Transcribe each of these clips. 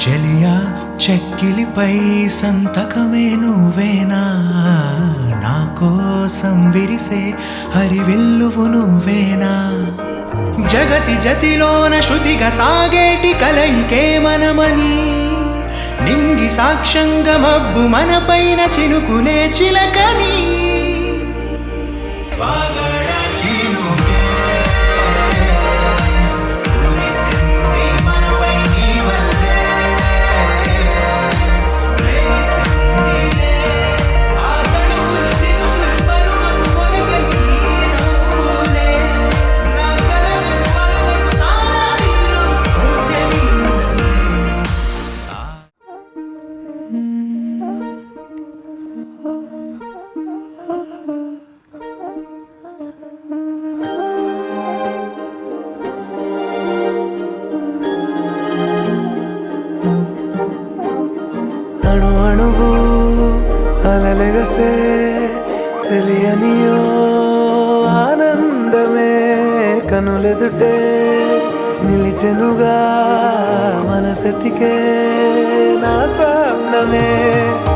చెలియా చెక్కిలిపై సంతకమే నువ్వేనా, నా కోసం విరిసే హరివిల్లువు నువ్వేనా, జగతి జతిలోన శృతిగా సాగేటి కలయికే మనమని, నింగి సాక్ష్యంగా మబ్బు మన పైన చినుకునే చిలకని. అణు అణువు అలలెగసే తెలియనియో ఆనందమే కనులెదుటే నిలిచెనుగా మనసెతికే నా స్వప్నమే.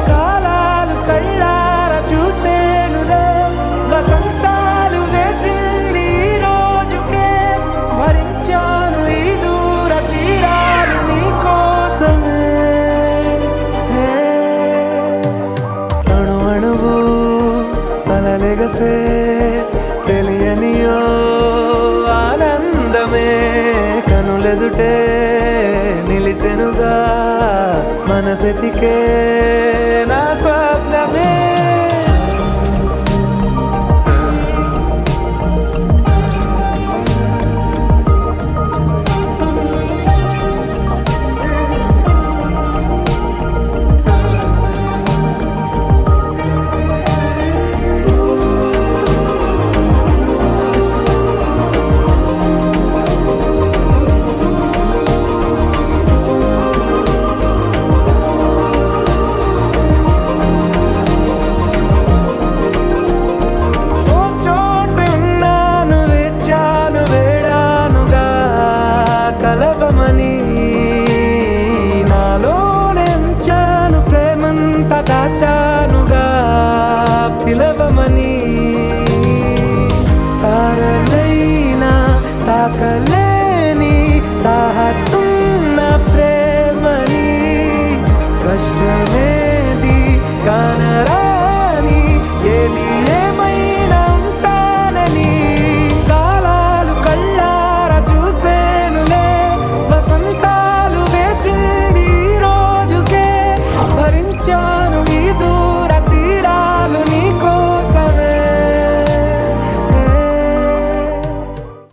కాలాలు కళ్ళార చూసేనులే వసంతాలు వేచింది ఈ రోజుకే, భరించాను ఈ దూర తీరాలు నీ కోసమే. అణు అణువు అలలెగసే తెలియనియో ఆనందమే కనులెదుటే నిలిచెనుగా మనసెతికే నా స్వప్నమే. కలవమని